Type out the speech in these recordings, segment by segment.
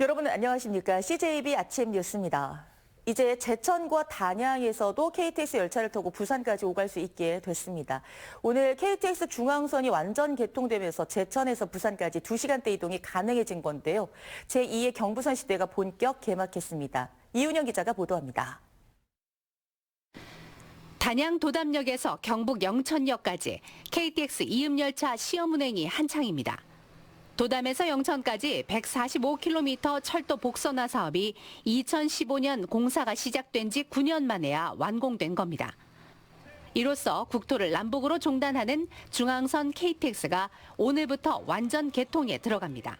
여러분 안녕하십니까? CJB 아침 뉴스입니다. 이제 제천과 단양에서도 KTX 열차를 타고 부산까지 오갈 수 있게 됐습니다. 오늘 KTX 중앙선이 완전 개통되면서 제천에서 부산까지 2시간대 이동이 가능해진 건데요. 제2의 경부선 시대가 본격 개막했습니다. 이윤영 기자가 보도합니다. 단양 도담역에서 경북 영천역까지 KTX 이음열차 시험 운행이 한창입니다. 도담에서 영천까지 145km 철도 복선화 사업이 2015년 공사가 시작된 지 9년 만에야 완공된 겁니다. 이로써 국토를 남북으로 종단하는 중앙선 KTX가 오늘부터 완전 개통에 들어갑니다.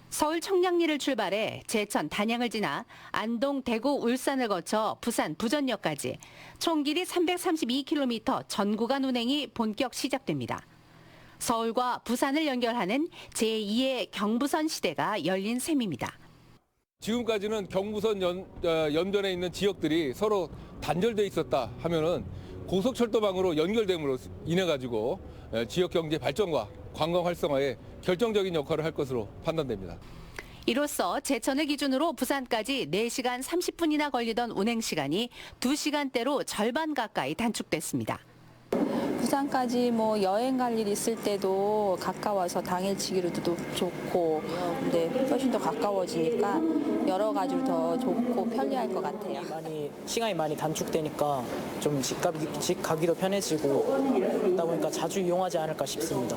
서울 청량리를 출발해 제천 단양을 지나 안동, 대구, 울산을 거쳐 부산 부전역까지 총 길이 332km 전 구간 운행이 본격 시작됩니다. 서울과 부산을 연결하는 제2의 경부선 시대가 열린 셈입니다. 지금까지는 경부선 연변에 있는 지역들이 서로 단절돼 있었다 하면은 고속철도망으로 연결됨으로 인해 가지고 지역 경제 발전과 관광 활성화에 결정적인 역할을 할 것으로 판단됩니다. 이로써 제천을 기준으로 부산까지 4시간 30분이나 걸리던 운행 시간이 2시간대로 절반 가까이 단축됐습니다. 부산까지 여행 갈 일 있을 때도 가까워서 당일치기로도 좋고, 근데 훨씬 더 가까워지니까 여러 가지로 더 좋고 편리할 것 같아요. 시간이 많이 단축되니까 좀 집 가기도 편해지고 그러다 보니까 자주 이용하지 않을까 싶습니다.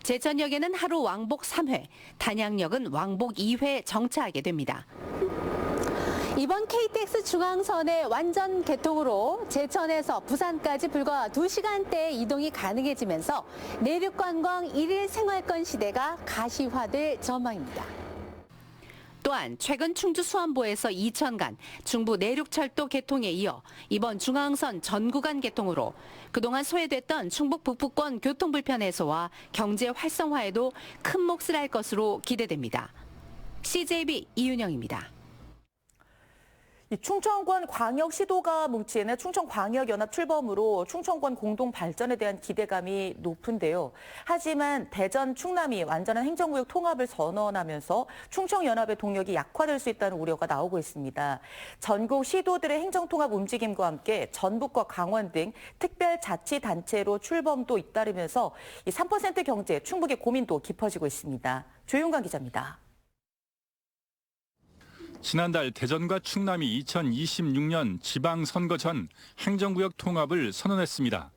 제천역에는 하루 왕복 3회, 단양역은 왕복 2회 정차하게 됩니다. 이번 KTX 중앙선의 완전 개통으로 제천에서 부산까지 불과 2시간대의 이동이 가능해지면서 내륙 관광 1일 생활권 시대가 가시화될 전망입니다. 또한 최근 충주 수안보에서 이천 간 중부 내륙철도 개통에 이어 이번 중앙선 전 구간 개통으로 그동안 소외됐던 충북 북부권 교통 불편 해소와 경제 활성화에도 큰 몫을 할 것으로 기대됩니다. CJB 이윤영입니다. 충청권 광역시도가 뭉치는 충청광역연합 출범으로 충청권 공동 발전에 대한 기대감이 높은데요. 하지만 대전, 충남이 완전한 행정구역 통합을 선언하면서 충청연합의 동력이 약화될 수 있다는 우려가 나오고 있습니다. 전국 시도들의 행정통합 움직임과 함께 전북과 강원 등 특별자치단체로 출범도 잇따르면서 3% 경제, 충북의 고민도 깊어지고 있습니다. 조윤관 기자입니다. 지난달 대전과 충남이 2026년 지방선거 전 행정구역 통합을 선언했습니다.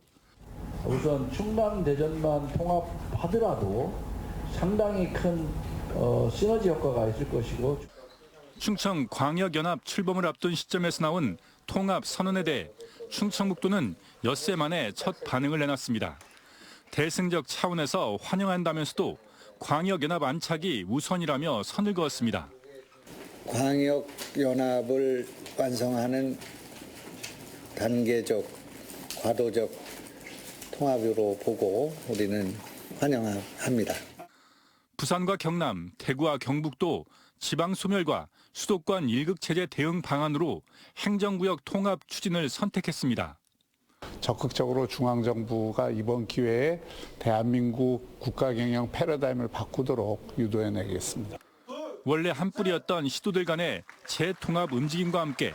우선 충남 대전만 통합하더라도 상당히 큰 시너지 효과가 있을 것이고 충청광역연합 출범을 앞둔 시점에서 나온 통합 선언에 대해 충청북도는 엿새 만에 첫 반응을 내놨습니다. 대승적 차원에서 환영한다면서도 광역연합 안착이 우선이라며 선을 그었습니다. 광역연합을 완성하는 단계적, 과도적 통합으로 보고 우리는 환영합니다. 부산과 경남, 대구와 경북도 지방 소멸과 수도권 일극체제 대응 방안으로 행정구역 통합 추진을 선택했습니다. 적극적으로 중앙정부가 이번 기회에 대한민국 국가경영 패러다임을 바꾸도록 유도해내겠습니다. 원래 한 뿌리였던 시도들 간의 재통합 움직임과 함께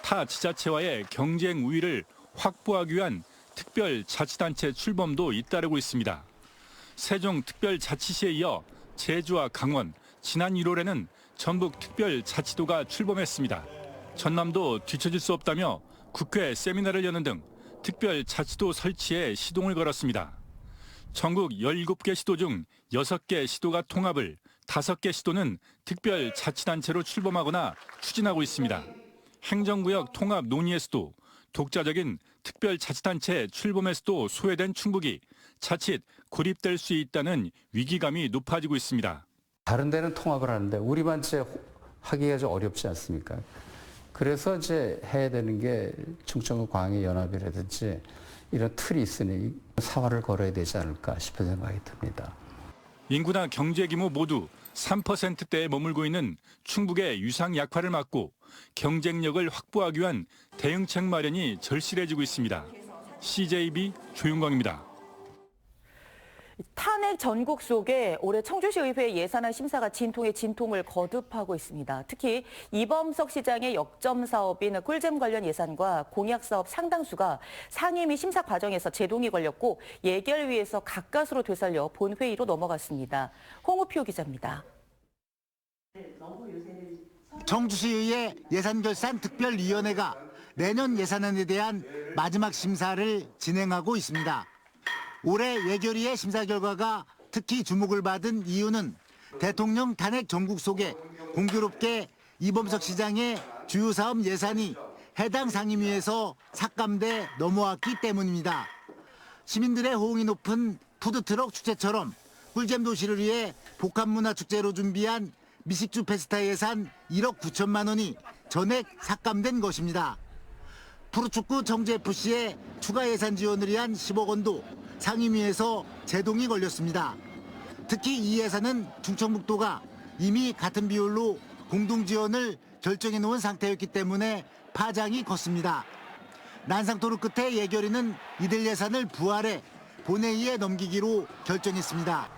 타 지자체와의 경쟁 우위를 확보하기 위한 특별자치단체 출범도 잇따르고 있습니다. 세종특별자치시에 이어 제주와 강원, 지난 1월에는 전북특별자치도가 출범했습니다. 전남도 뒤처질 수 없다며 국회 세미나를 여는 등 특별자치도 설치에 시동을 걸었습니다. 전국 17개 시도 중 6개 시도가 통합을, 5개 시도는 특별자치단체로 출범하거나 추진하고 있습니다. 행정구역 통합 논의에서도 독자적인 특별자치단체 출범에서도 소외된 충북이 자칫 고립될 수 있다는 위기감이 높아지고 있습니다. 다른 데는 통합을 하는데 우리만 하기가 좀 어렵지 않습니까? 그래서 해야 되는 게 충청광역연합이라든지 이런 틀이 있으니 사활을 걸어야 되지 않을까 싶은 생각이 듭니다. 인구나 경제 규모 모두 3%대에 머물고 있는 충북의 유상 약화를 막고 경쟁력을 확보하기 위한 대응책 마련이 절실해지고 있습니다. CJB 조윤광입니다. 탄핵 전국 속에 올해 청주시 의회 예산안 심사가 진통에 진통을 거듭하고 있습니다. 특히 이범석 시장의 역점 사업인 꿀잼 관련 예산과 공약 사업 상당수가 상임위 심사 과정에서 제동이 걸렸고 예결위에서 가까스로 되살려 본회의로 넘어갔습니다. 홍우표 기자입니다. 청주시의회 예산결산특별위원회가 내년 예산안에 대한 마지막 심사를 진행하고 있습니다. 올해 예결위의 심사 결과가 특히 주목을 받은 이유는 대통령 탄핵 전국 속에 공교롭게 이범석 시장의 주요 사업 예산이 해당 상임위에서 삭감돼 넘어왔기 때문입니다. 시민들의 호응이 높은 푸드트럭 축제처럼 꿀잼 도시를 위해 복합문화축제로 준비한 미식주 페스타 예산 1억 9천만 원이 전액 삭감된 것입니다. 프로축구 청주FC의 추가 예산 지원을 위한 10억 원도 상임위에서 제동이 걸렸습니다. 특히 이 예산은 충청북도가 이미 같은 비율로 공동 지원을 결정해 놓은 상태였기 때문에 파장이 컸습니다. 난상토론 끝에 예결위는 이들 예산을 부활해 본회의에 넘기기로 결정했습니다.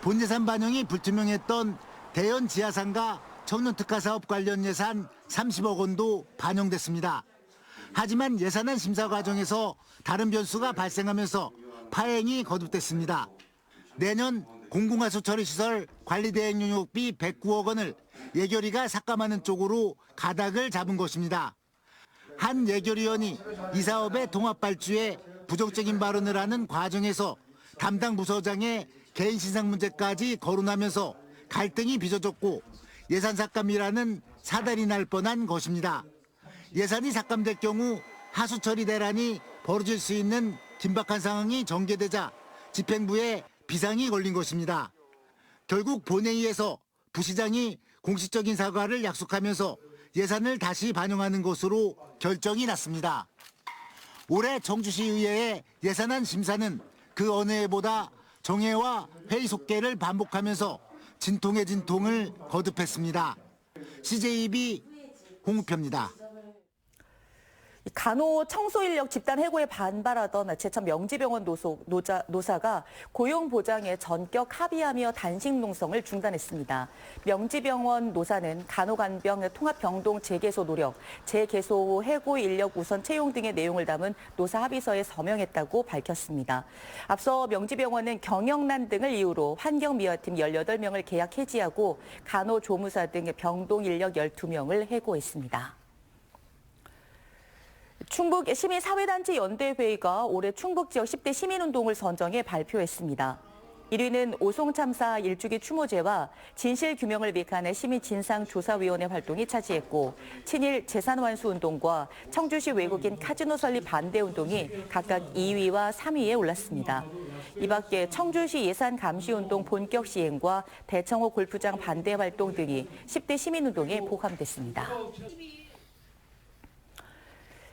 본 예산 반영이 불투명했던 대연 지하상가 청년특화 사업 관련 예산 30억 원도 반영됐습니다. 하지만 예산안 심사 과정에서 다른 변수가 발생하면서 파행이 거듭됐습니다. 내년 공공하수 처리시설 관리대행 용역비 109억 원을 예결위가 삭감하는 쪽으로 가닥을 잡은 것입니다. 한 예결위원이 이 사업의 통합 발주에 부정적인 발언을 하는 과정에서 담당 부서장의 개인 신상 문제까지 거론하면서 갈등이 빚어졌고 예산 삭감이라는 사달이 날 뻔한 것입니다. 예산이 삭감될 경우 하수 처리 대란이 벌어질 수 있는 긴박한 상황이 전개되자 집행부에 비상이 걸린 것입니다. 결국 본회의에서 부시장이 공식적인 사과를 약속하면서 예산을 다시 반영하는 것으로 결정이 났습니다. 올해 청주시의회의 예산안 심사는 그 어느 해보다 정회와 회의 속개를 반복하면서 진통의 진통을 거듭했습니다. CJB 홍우표입니다. 간호 청소 인력 집단 해고에 반발하던 제천 명지병원 노사가 고용 보장에 전격 합의하며 단식 농성을 중단했습니다. 명지병원 노사는 간호간병 통합병동 재개소 노력, 재개소 후 해고 인력 우선 채용 등의 내용을 담은 노사 합의서에 서명했다고 밝혔습니다. 앞서 명지병원은 경영난 등을 이유로 환경미화팀 18명을 계약 해지하고 간호조무사 등 병동 인력 12명을 해고했습니다. 충북 시민사회단체 연대회의가 올해 충북 지역 10대 시민운동을 선정해 발표했습니다. 1위는 오송 참사 일주기 추모제와 진실규명을 위한 시민진상조사위원회 활동이 차지했고 친일 재산환수운동과 청주시 외국인 카지노 설립 반대운동이 각각 2위와 3위에 올랐습니다. 이 밖에 청주시 예산감시운동 본격 시행과 대청호 골프장 반대 활동 등이 10대 시민운동에 포함됐습니다.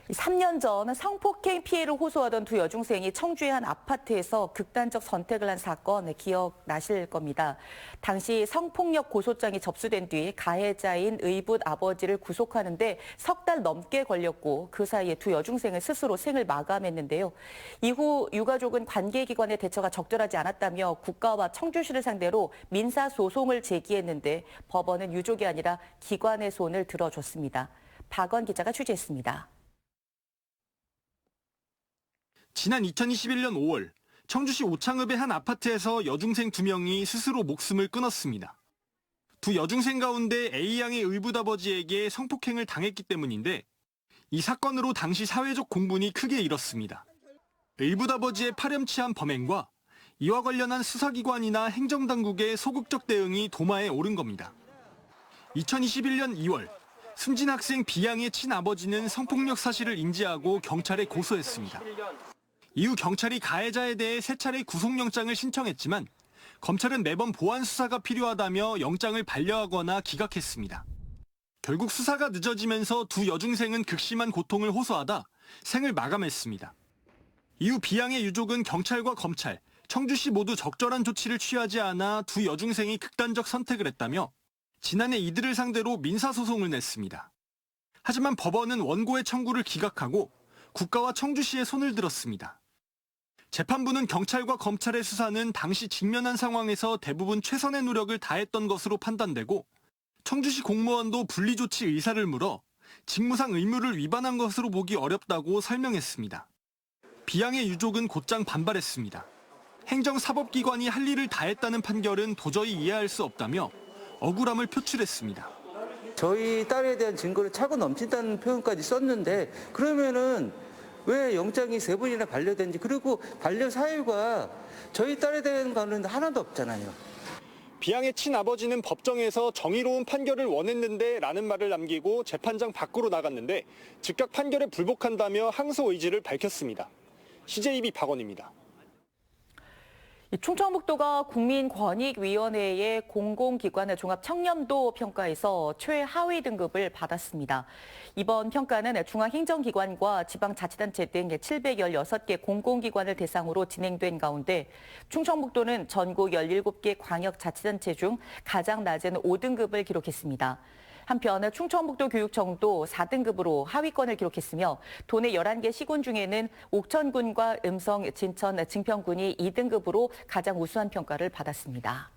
3년 전 성폭행 피해를 호소하던 두 여중생이 청주의 한 아파트에서 극단적 선택을 한 사건 기억나실 겁니다. 당시 성폭력 고소장이 접수된 뒤 가해자인 의붓 아버지를 구속하는데 석 달 넘게 걸렸고 그 사이에 두 여중생은 스스로 생을 마감했는데요. 이후 유가족은 관계기관의 대처가 적절하지 않았다며 국가와 청주시를 상대로 민사소송을 제기했는데 법원은 유족이 아니라 기관의 손을 들어줬습니다. 박원 기자가 취재했습니다. 지난 2021년 5월 청주시 오창읍의 한 아파트에서 여중생 2명이 스스로 목숨을 끊었습니다. 두 여중생 가운데 A양의 의붓아버지에게 성폭행을 당했기 때문인데 이 사건으로 당시 사회적 공분이 크게 일었습니다. 의붓아버지의 파렴치한 범행과 이와 관련한 수사기관이나 행정당국의 소극적 대응이 도마에 오른 겁니다. 2021년 2월 숨진 학생 B양의 친아버지는 성폭력 사실을 인지하고 경찰에 고소했습니다. 이후 경찰이 가해자에 대해 3차례 구속영장을 신청했지만 검찰은 매번 보완 수사가 필요하다며 영장을 반려하거나 기각했습니다. 결국 수사가 늦어지면서 두 여중생은 극심한 고통을 호소하다 생을 마감했습니다. 이후 B양의 유족은 경찰과 검찰, 청주시 모두 적절한 조치를 취하지 않아 두 여중생이 극단적 선택을 했다며 지난해 이들을 상대로 민사소송을 냈습니다. 하지만 법원은 원고의 청구를 기각하고 국가와 청주시에 손을 들었습니다. 재판부는 경찰과 검찰의 수사는 당시 직면한 상황에서 대부분 최선의 노력을 다했던 것으로 판단되고 청주시 공무원도 분리조치 의사를 물어 직무상 의무를 위반한 것으로 보기 어렵다고 설명했습니다. 비양의 유족은 곧장 반발했습니다. 행정사법기관이 할 일을 다했다는 판결은 도저히 이해할 수 없다며 억울함을 표출했습니다. 저희 딸에 대한 증거를 차고 넘친다는 표현까지 썼는데 그러면은 왜 영장이 3번이나 반려된지 그리고 반려 사유가 저희 딸에 대한 거는 하나도 없잖아요. 비양의 친아버지는 법정에서 정의로운 판결을 원했는데 라는 말을 남기고 재판장 밖으로 나갔는데 즉각 판결에 불복한다며 항소 의지를 밝혔습니다. CJB 박원입니다. 충청북도가 국민권익위원회의 공공기관의 종합청렴도 평가에서 최하위 등급을 받았습니다. 이번 평가는 중앙행정기관과 지방자치단체 등 716개 공공기관을 대상으로 진행된 가운데 충청북도는 전국 17개 광역자치단체 중 가장 낮은 5등급을 기록했습니다. 한편 충청북도 교육청도 4등급으로 하위권을 기록했으며 도내 11개 시군 중에는 옥천군과 음성, 진천, 증평군이 2등급으로 가장 우수한 평가를 받았습니다.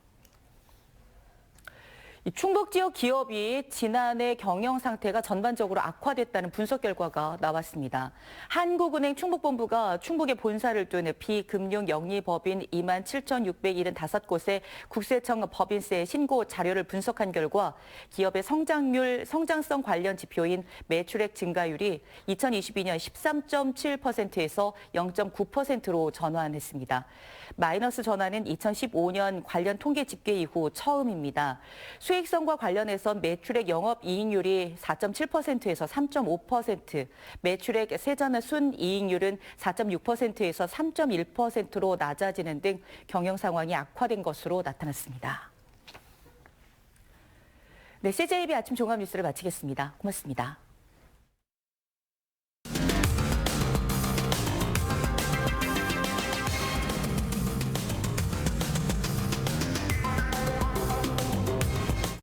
충북 지역 기업이 지난해 경영 상태가 전반적으로 악화됐다는 분석 결과가 나왔습니다. 한국은행 충북본부가 충북에 본사를 둔 비금융 영리법인 27,675곳의 국세청 법인세 신고 자료를 분석한 결과 기업의 성장성 관련 지표인 매출액 증가율이 2022년 13.7%에서 0.9%로 전환했습니다. 마이너스 전환은 2015년 관련 통계 집계 이후 처음입니다. 수익성과 관련해선 매출액 영업이익률이 4.7%에서 3.5%, 매출액 세전 순이익률은 4.6%에서 3.1%로 낮아지는 등 경영 상황이 악화된 것으로 나타났습니다. 네, CJB 아침 종합 뉴스를 마치겠습니다. 고맙습니다.